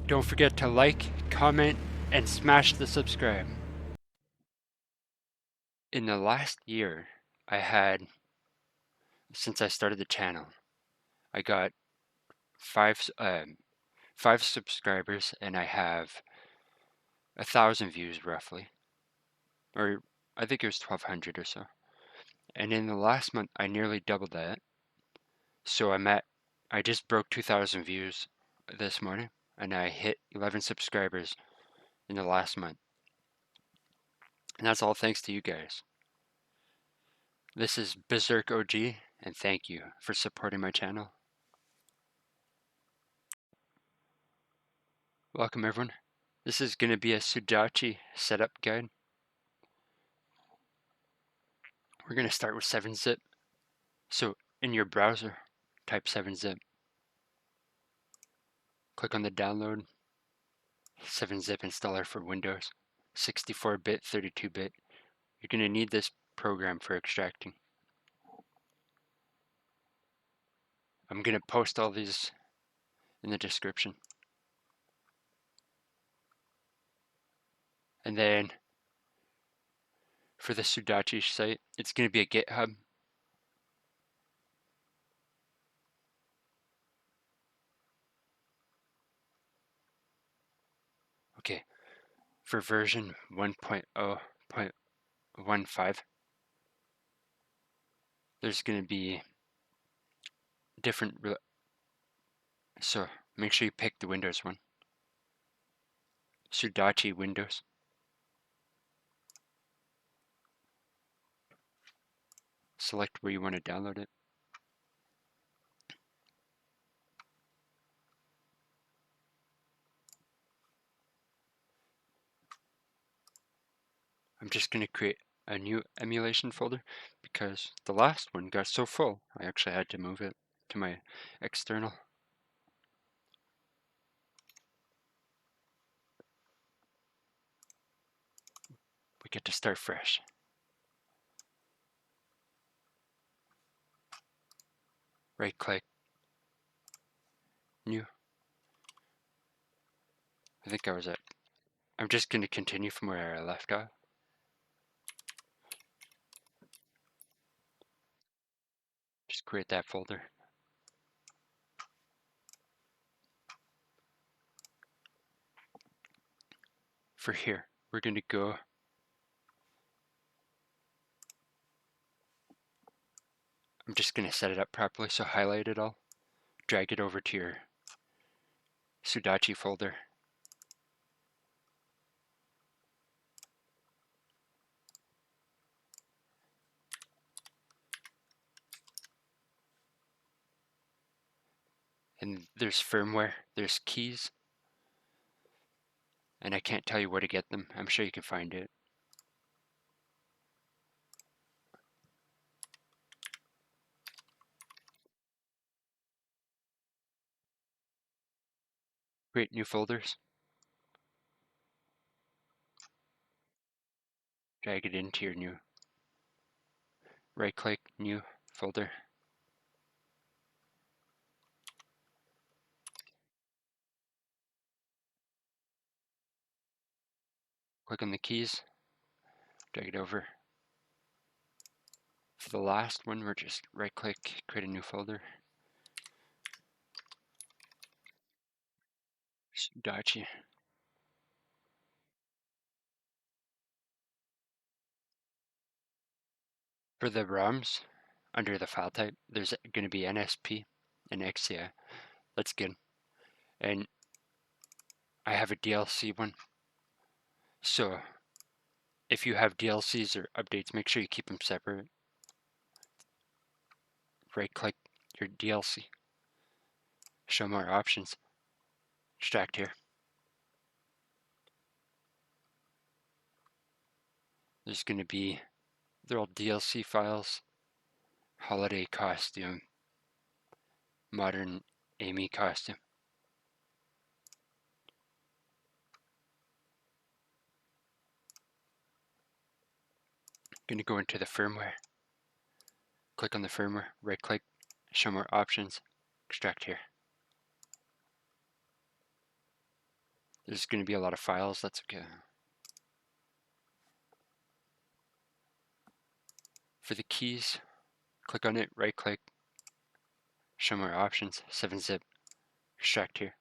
Don't forget to like, comment, and smash the subscribe. In the last year, since I started the channel, I got five subscribers, and I have 1,000 views roughly, or I think it was 1,200 or so. And in the last month, I nearly doubled that. So I just broke 2,000 views this morning, and I hit 11 subscribers in the last month. And that's all thanks to you guys. This is Berserk OG, and thank you for supporting my channel. Welcome everyone. This is going to be a Sudachi setup guide. We're going to start with 7-zip. So in your browser, type 7-zip. Click on the download 7-zip installer for Windows, 64-bit, 32-bit. You're going to need this program for extracting. I'm going to post all these in the description. And then for the Sudachi site, it's going to be a GitHub. Okay, for version 1.0.15, there's going to be different, so make sure you pick the Windows one. Sudachi Windows. Select where you want to download it. I'm just going to create a new emulation folder because the last one got so full I actually had to move it to my external. We get to start fresh. Right click, new. I think I'm just going to continue from where I left off. Just create that folder. For here, we're going to go I'm just going to set it up properly, so highlight it all, drag it over to your Sudachi folder. And there's firmware, there's keys, and I can't tell you where to get them. I'm sure you can find it. Create new folders. Drag it into your new. Right click, new folder. Click on the keys, drag it over. For the last one, we're just right click, create a new folder. Sudachi. For the ROMs, under the file type, there's going to be NSP and XCI. Let's get. And I have a DLC one. So if you have DLCs or updates, make sure you keep them separate. Right click your DLC. Show more options. Extract here. There's going to be, they're all DLC files. Holiday costume. Modern Amy costume. Going to go into the firmware. Click on the firmware, right click, show more options, extract here. There's going to be a lot of files, that's okay. For the keys, click on it, right click, show more options, 7-zip, extract here.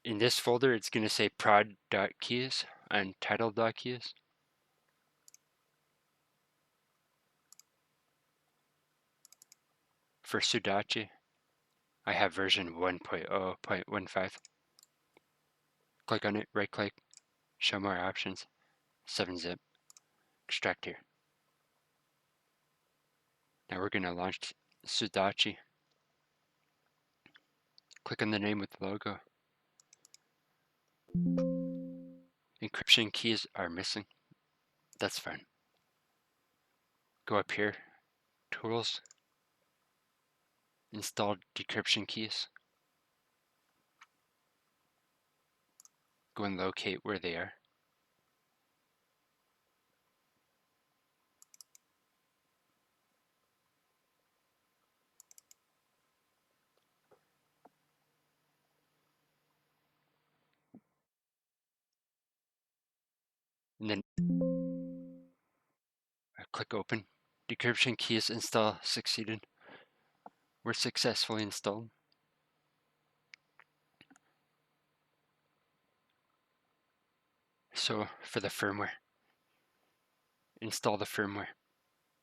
In this folder, it's going to say prod.keys and title.keys. For Sudachi, I have version 1.0.15. Click on it, right click, show more options, 7-zip, extract here. Now we're going to launch Sudachi. Click on the name with the logo. Encryption keys are missing. That's fine. Go up here, Tools, Install Decryption keys. Go and locate where they are. And then click Open. Decryption keys install succeeded. Were successfully installed. So for the firmware, install the firmware.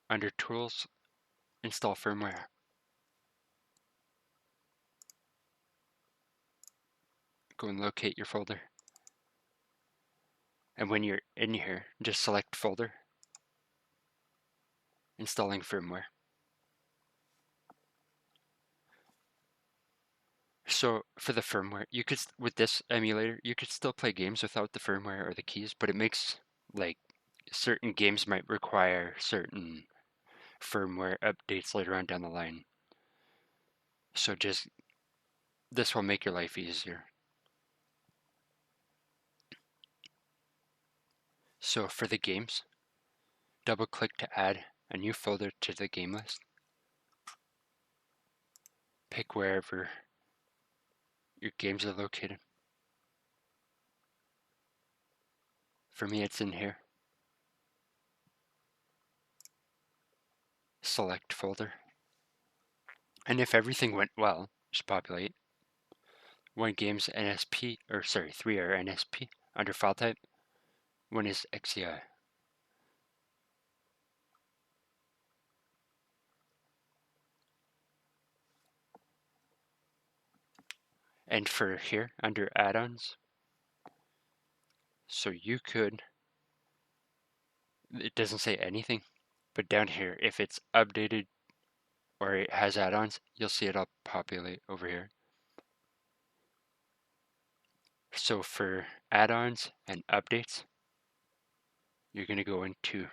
Under Tools, Install Firmware. Go and locate your folder. And when you're in here, just select Folder, Installing Firmware. So for the firmware, you could, with this emulator, you could still play games without the firmware or the keys, but it makes, like, certain games might require certain firmware updates later on down the line. So just, this will make your life easier. So for the games, double click to add a new folder to the game list. Pick wherever your games are located. For me, it's in here. Select folder. And if everything went well, just populate. One game's NSP, or sorry, 3 are NSP under file type. One is XCI. And for here, under add-ons, so you could, it doesn't say anything, but down here, if it's updated or it has add-ons, you'll see it'll populate over here. So for add-ons and updates, you're going to go into,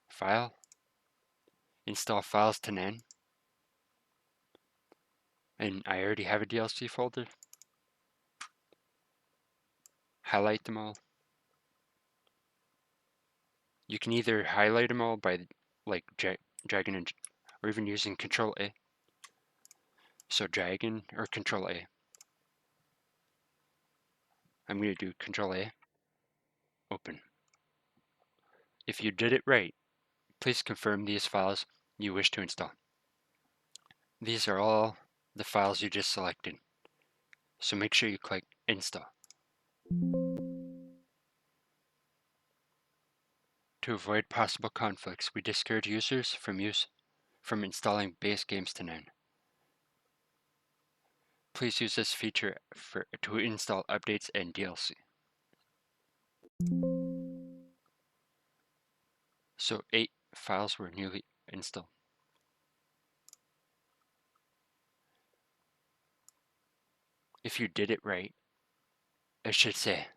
File, Install Files to NAND, and I already have a DLC folder. Highlight them all. You can either highlight them all by like dragging and, or even using Control A. So dragging or Control A. I'm going to do Control A. Open. If you did it right, please confirm these files you wish to install. These are all the files you just selected. So make sure you click Install. To avoid possible conflicts, we discourage users from installing base games to NAND. Please use this feature to install updates and DLC. So 8 files were newly installed. If you did it right, it should say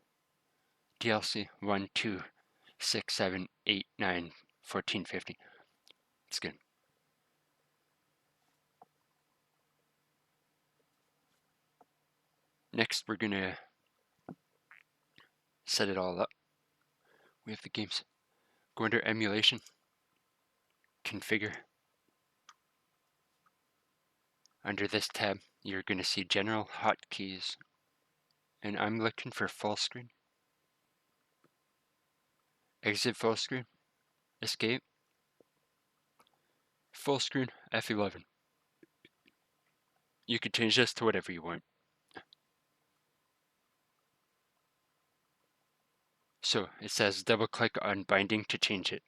DLC 1, 2, 6, 7, 8, 9, 14, 15. It's good. Next, we're going to set it all up. We have the games. Go under Emulation, Configure. Under this tab, you're going to see general hotkeys, and I'm looking for full screen. Exit full screen, escape, full screen, F11. You can change this to whatever you want. So it says double click on binding to change it.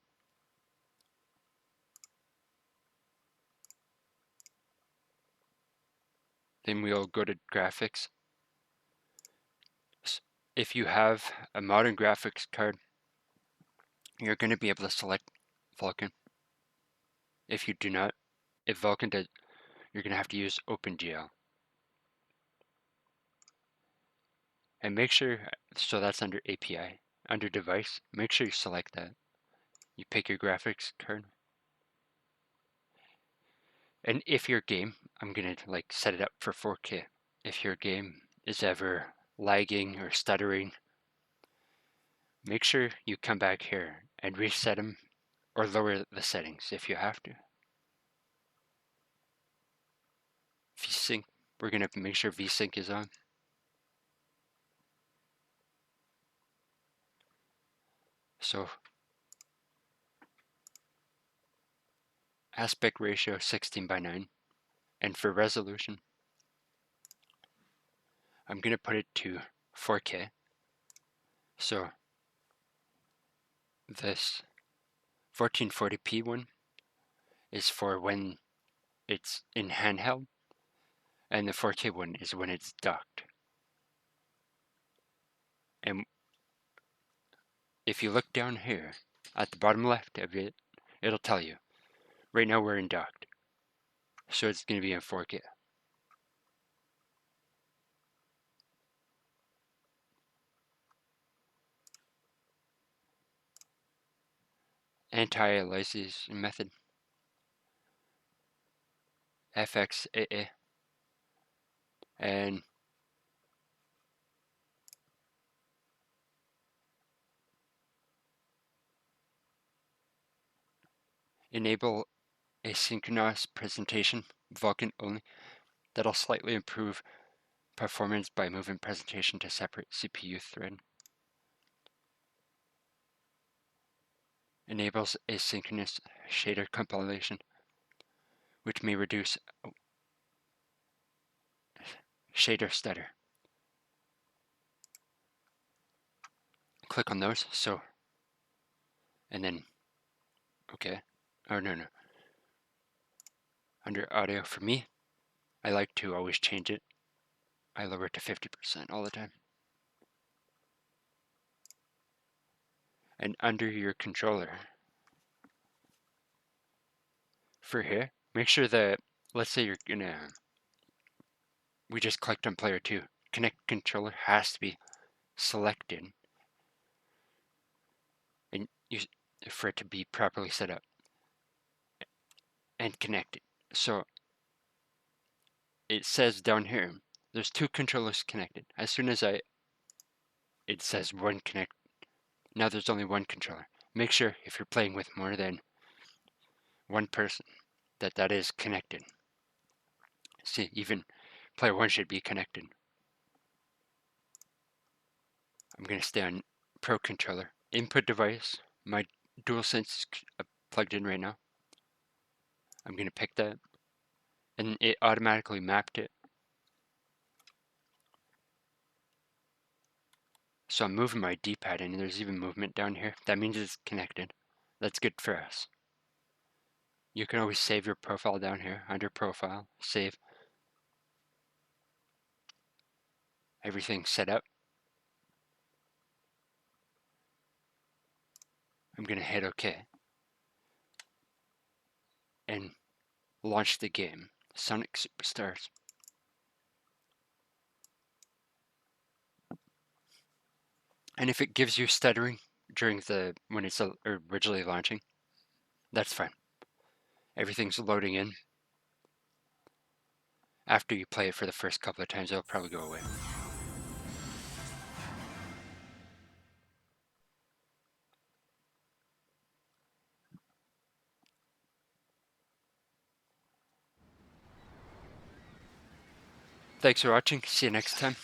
Then we'll go to graphics. If you have a modern graphics card, you're going to be able to select Vulkan. If you do not, if Vulkan does, you're going to have to use OpenGL. And make sure, so that's under API. Under device, make sure you select that. You pick your graphics card. And if your game, I'm going to like set it up for 4K. If your game is ever lagging or stuttering, make sure you come back here and reset them or lower the settings if you have to. VSync, we're going to make sure VSync is on. So aspect ratio 16:9, and for resolution, I'm going to put it to 4K. So this 1440p one is for when it's in handheld, and the 4K one is when it's docked. And if you look down here at the bottom left of it, it'll tell you. Right now we're in docked, so it's going to be in 4K. Anti-aliasing method, FXAA, and enable asynchronous presentation, Vulkan only. That'll slightly improve performance by moving presentation to separate CPU thread. Enables asynchronous shader compilation, which may reduce shader stutter. Click on those, so, and then, okay, oh no. Under audio, for me, I like to always change it. I lower it to 50% all the time. And under your controller, for here, make sure that, let's say you're gonna, we just clicked on player 2. Connect controller has to be selected and for it to be properly set up and connected. So it says down here, there's 2 controllers connected. As soon as it says one connect, now there's only 1 controller. Make sure if you're playing with more than 1 person that is connected. See, even player 1 should be connected. I'm going to stay on Pro Controller. Input device, my DualSense is plugged in right now. I'm going to pick that, and it automatically mapped it. So I'm moving my D-pad in, and there's even movement down here. That means it's connected. That's good for us. You can always save your profile down here, under Profile, save. Everything set up. I'm going to hit OK. And launch the game, Sonic Superstars. And if it gives you stuttering during when it's originally launching, that's fine. Everything's loading in. After you play it for the first couple of times, it'll probably go away. Thanks for watching. See you next time.